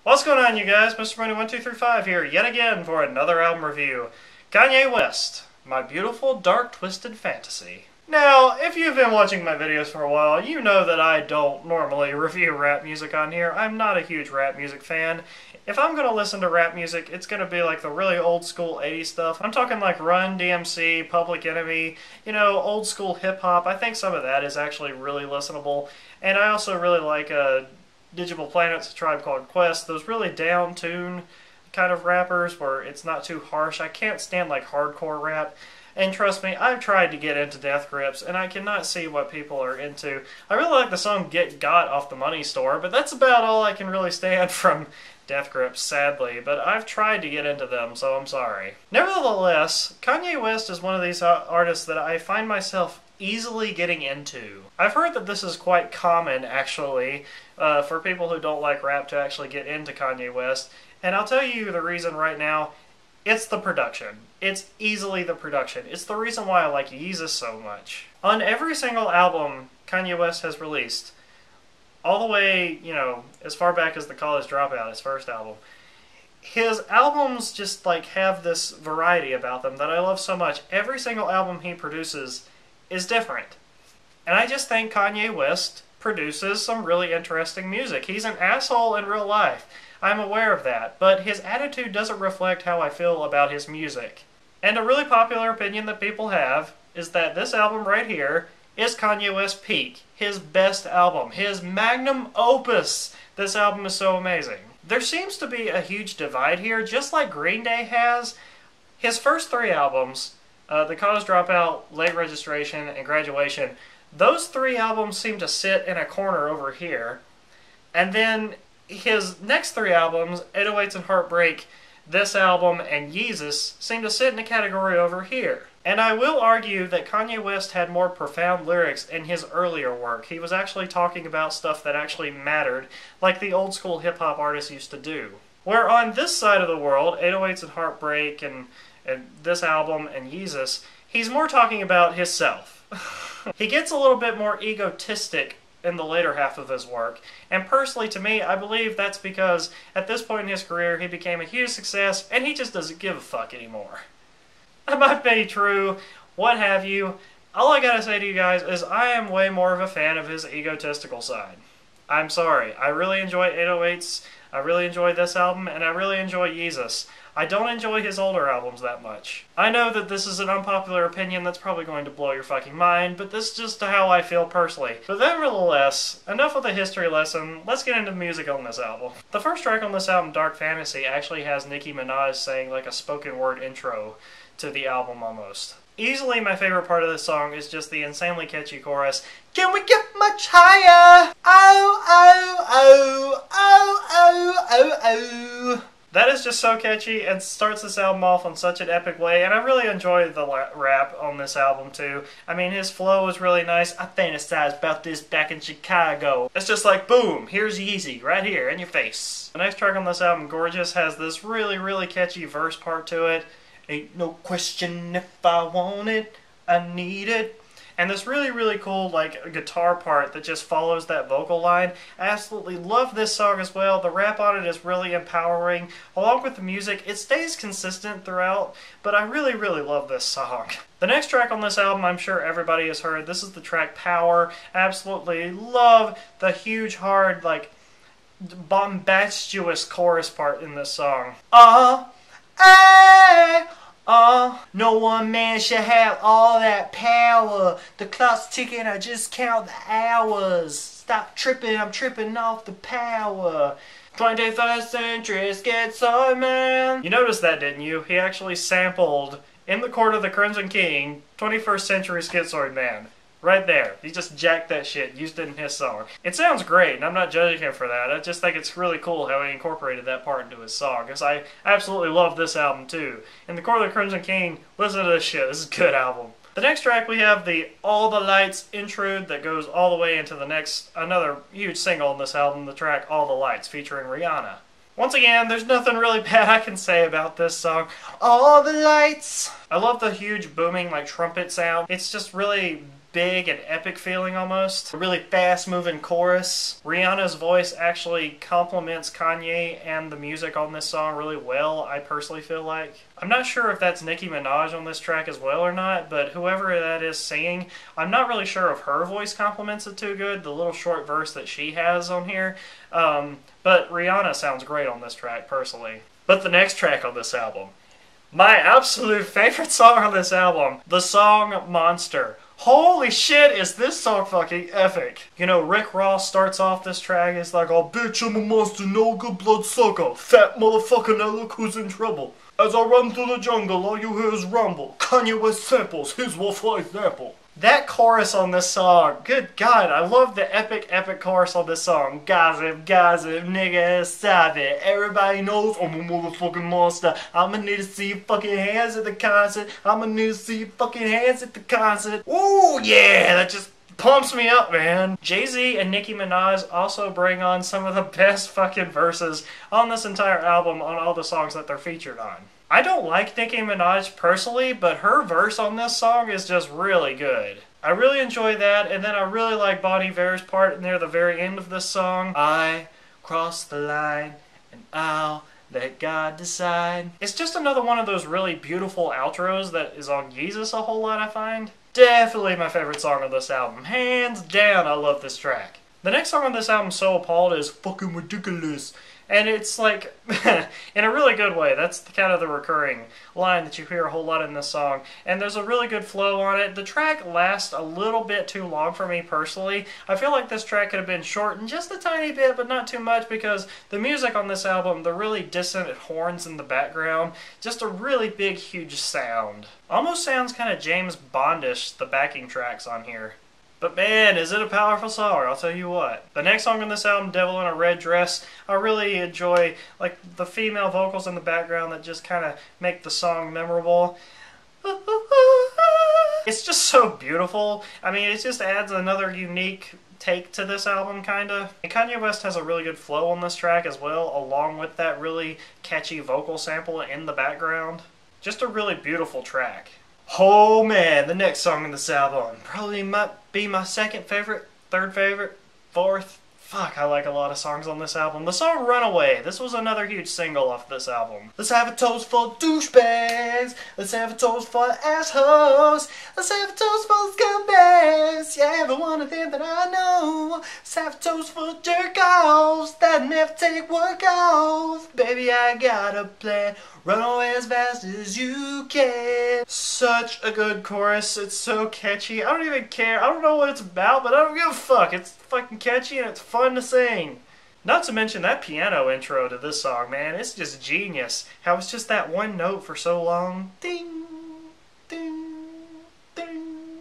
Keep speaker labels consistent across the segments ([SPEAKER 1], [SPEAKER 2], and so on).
[SPEAKER 1] What's going on, you guys? Mr. Money1235 here, yet again for another album review. Kanye West, My Beautiful Dark Twisted Fantasy. Now, if you've been watching my videos for a while, you know that I don't normally review rap music on here. I'm not a huge rap music fan. If I'm going to listen to rap music, it's going to be like the really old school 80s stuff. I'm talking like Run DMC, Public Enemy, you know, old school hip hop. I think some of that is actually really listenable. And I also really like Digital Planet's A Tribe Called Quest, those really down-tune kind of rappers where it's not too harsh. I can't stand like hardcore rap. And trust me, I've tried to get into Death Grips, and I cannot see what people are into. I really like the song Get Got off the Money Store, but that's about all I can really stand from Death Grips, sadly. But I've tried to get into them, so I'm sorry. Nevertheless, Kanye West is one of these artists that I find myself easily getting into. I've heard that this is quite common, actually, for people who don't like rap to actually get into Kanye West. And I'll tell you the reason right now. It's the production. It's easily the production. It's the reason why I like Yeezus so much. On every single album Kanye West has released, all the way, you know, as far back as The College Dropout, his first album, his albums just like have this variety about them that I love so much. Every single album he produces is different. And I just think Kanye West produces some really interesting music. He's an asshole in real life. I'm aware of that, but his attitude doesn't reflect how I feel about his music. And a really popular opinion that people have is that this album right here is Kanye West's peak, his best album, his magnum opus. This album is so amazing. There seems to be a huge divide here, just like Green Day has. His first three albums, The College Dropout, Late Registration, and Graduation, those three albums seem to sit in a corner over here. And then his next three albums, 808s and Heartbreak, this album, and Yeezus, seem to sit in a category over here. And I will argue that Kanye West had more profound lyrics in his earlier work. He was actually talking about stuff that actually mattered, like the old school hip-hop artists used to do. Where on this side of the world, 808s and Heartbreak, and this album, and Yeezus, he's more talking about himself. He gets a little bit more egotistic in the later half of his work, and personally to me, I believe that's because at this point in his career he became a huge success and he just doesn't give a fuck anymore. That might be true, what have you. All I gotta say to you guys is I am way more of a fan of his egotistical side. I'm sorry, I really enjoy 808s, I really enjoy this album, and I really enjoy Yeezus. I don't enjoy his older albums that much. I know that this is an unpopular opinion that's probably going to blow your fucking mind, but this is just how I feel personally. But nevertheless, enough of the history lesson, let's get into the music on this album. The first track on this album, Dark Fantasy, actually has Nicki Minaj saying like a spoken word intro to the album almost. Easily my favorite part of this song is just the insanely catchy chorus, "Can we get much higher? Oh, oh, oh, oh, oh, oh, oh." That is just so catchy and starts this album off on such an epic way, and I really enjoy the rap on this album too. I mean, his flow is really nice. I fantasized about this back in Chicago. It's just like, boom, here's Yeezy, right here, in your face. The next track on this album, Gorgeous, has this really, really catchy verse part to it. Ain't no question if I want it, I need it. And this really, really cool like guitar part that just follows that vocal line. I absolutely love this song as well. The rap on it is really empowering. Along with the music, it stays consistent throughout, but I really, really love this song. The next track on this album, I'm sure everybody has heard. This is the track Power. I absolutely love the huge, hard, like, bombastious chorus part in this song. No one man should have all that power. The clock's ticking, I just count the hours. Stop tripping, I'm tripping off the power. 21st century schizoid man. You noticed that, didn't you? He actually sampled, in the Court of the Crimson King, 21st century schizoid man. Right there. He just jacked that shit, used it in his song. It sounds great, and I'm not judging him for that. I just think it's really cool how he incorporated that part into his song, because I absolutely love this album too. In the Court of the Crimson King, listen to this shit. This is a good album. The next track we have the All the Lights intrude that goes all the way into the next, another huge single in this album, the track All the Lights, featuring Rihanna. Once again, there's nothing really bad I can say about this song. All the lights! I love the huge booming like trumpet sound. It's just really big and epic feeling almost. A really fast-moving chorus. Rihanna's voice actually complements Kanye and the music on this song really well, I personally feel like. I'm not sure if that's Nicki Minaj on this track as well or not, but whoever that is singing, I'm not really sure if her voice complements it too good, the little short verse that she has on here. But Rihanna sounds great on this track, personally. But the next track on this album, my absolute favorite song on this album, the song Monster. Holy shit, is this song fucking epic. You know, Rick Ross starts off this track, it's like, oh bitch, I'm a monster, no good blood sucker. Fat motherfucker, now look who's in trouble. As I run through the jungle, all you hear is rumble. Kanye West samples, here's what for example. That chorus on this song, good God, I love the epic chorus on this song. Gossip, gossip, nigga, stop it. Everybody knows I'm a motherfucking monster. I'ma need to see your fucking hands at the concert. I'ma need to see your fucking hands at the concert. Ooh, yeah, that just pumps me up, man. Jay-Z and Nicki Minaj also bring on some of the best fucking verses on this entire album on all the songs that they're featured on. I don't like Nicki Minaj personally, but her verse on this song is just really good. I really enjoy that, and then I really like Bon Iver's part near the very end of this song. I cross the line, and I'll let God decide. It's just another one of those really beautiful outros that is on Yeezus a whole lot, I find. Definitely my favorite song on this album. Hands down, I love this track. The next song on this album, So Appalled, is fucking ridiculous. And it's like, in a really good way. That's kind of the recurring line that you hear a whole lot in this song. And there's a really good flow on it. The track lasts a little bit too long for me personally. I feel like this track could have been shortened just a tiny bit, but not too much, because the music on this album, the really dissonant horns in the background, just a really big, huge sound. Almost sounds kind of James Bondish, the backing tracks on here. But man, is it a powerful song, I'll tell you what. The next song on this album, Devil in a Red Dress, I really enjoy like the female vocals in the background that just kind of make the song memorable. It's just so beautiful. I mean, it just adds another unique take to this album, kinda. And Kanye West has a really good flow on this track as well, along with that really catchy vocal sample in the background. Just a really beautiful track. Oh man, the next song in this album probably might be my second favorite, third favorite, fourth. Fuck, I like a lot of songs on this album. The song Runaway, this was another huge single off this album. Let's have a toast for douchebags. Let's have a toast for assholes. Let's have a toast for scumbags. Yeah, every one of them that I know. Let's have a toast for jerk-offs that never take work off. Baby, I got a plan. Run away as fast as you can. Such a good chorus. It's so catchy. I don't even care. I don't know what it's about, but I don't give a fuck. It's fucking catchy and it's fun to sing. Not to mention that piano intro to this song, man. It's just genius. How it's just that one note for so long. Ding, ding, ding,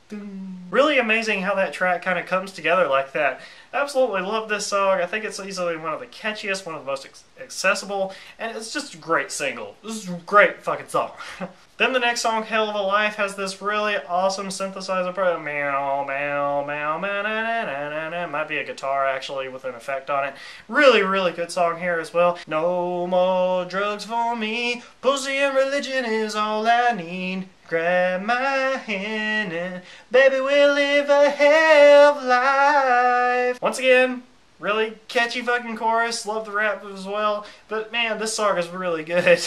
[SPEAKER 1] ding. Really amazing how that track kind of comes together like that. Absolutely love this song. I think it's easily one of the catchiest, one of the most accessible, and it's just a great single. This is a great fucking song. Then the next song, Hell of a Life, has this really awesome synthesizer part. Meow, meow, meow, meow, na, na, na, na, na. Might be a guitar, actually, with an effect on it. Really, really good song here as well. No more drugs for me. Pussy and religion is all I need. Grab my hand and baby, we'll live a hell of life. Once again, really catchy fucking chorus. Love the rap as well. But man, this song is really good.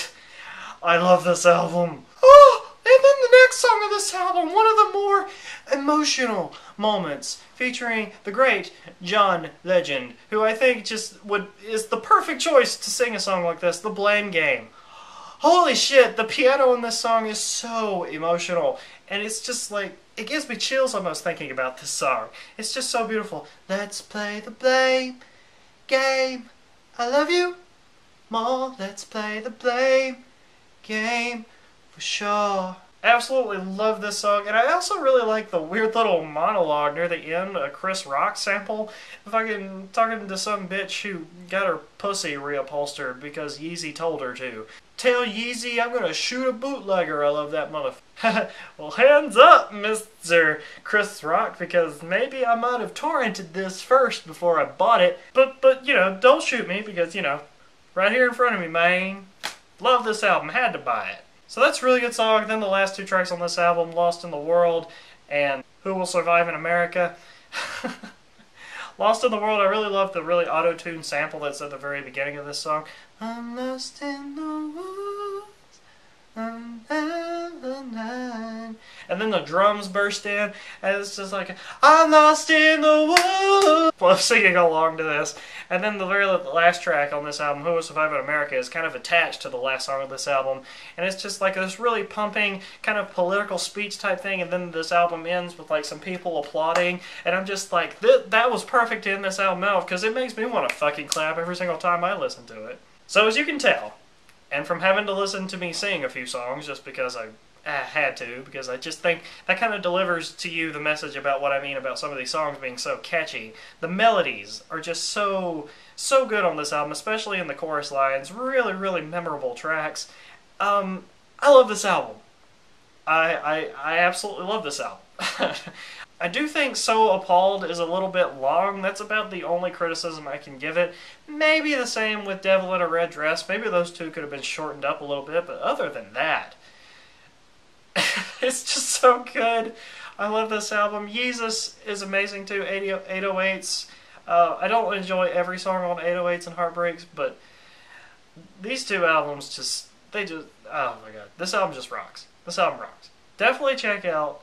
[SPEAKER 1] I love this album. Oh, and then the next song of this album, one of the more emotional moments, featuring the great John Legend, who I think just is the perfect choice to sing a song like this, The Blame Game. Holy shit, the piano in this song is so emotional, and it's just like, it gives me chills almost thinking about this song. It's just so beautiful. Let's play the blame game. I love you more. Let's play the blame game for sure. Absolutely love this song, and I also really like the weird little monologue near the end, a Chris Rock sample. If I can, talking to some bitch who got her pussy reupholstered because Yeezy told her to. Tell Yeezy I'm gonna shoot a bootlegger. I love that motherfucker. Well, hands up, Mr. Chris Rock, because maybe I might have torrented this first before I bought it. But you know, don't shoot me because, you know, right here in front of me, man. Love this album, had to buy it. So that's a really good song. Then the last two tracks on this album, Lost in the World and Who Will Survive in America. Lost in the World, I really love the really auto-tuned sample that's at the very beginning of this song. I'm lost in the woods, I'm out the night. And then the drums burst in, and it's just like, I'm lost in the woods. Well, I'm singing along to this. And then the very last track on this album, Who Will Survive in America, is kind of attached to the last song of this album. And it's just like this really pumping, kind of political speech type thing, and then this album ends with like some people applauding. And I'm just like, that was perfect to end this album out, because it makes me want to fucking clap every single time I listen to it. So as you can tell, and from having to listen to me sing a few songs just because I had to, because I just think that kind of delivers to you the message about what I mean about some of these songs being so catchy. The melodies are just so good on this album, especially in the chorus lines. Really, really memorable tracks. I love this album. I absolutely love this album. I do think So Appalled is a little bit long. That's about the only criticism I can give it. Maybe the same with Devil in a Red Dress. Maybe those two could have been shortened up a little bit, but other than that, it's just so good. I love this album. Yeezus is amazing too. 808s. I don't enjoy every song on 808s and Heartbreaks, but these two albums oh my god. This album just rocks. This album rocks. Definitely check out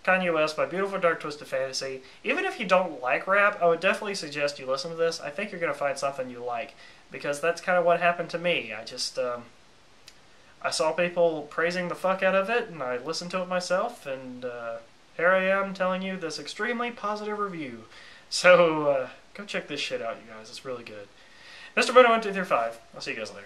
[SPEAKER 1] Kanye West by Beautiful Dark Twisted Fantasy. Even if you don't like rap, I would definitely suggest you listen to this. I think you're going to find something you like, because that's kind of what happened to me. I saw people praising the fuck out of it, and I listened to it myself, and here I am telling you this extremely positive review. So, go check this shit out, you guys. It's really good. Mr. Bruno 1, 2, 3, 5. I'll see you guys later.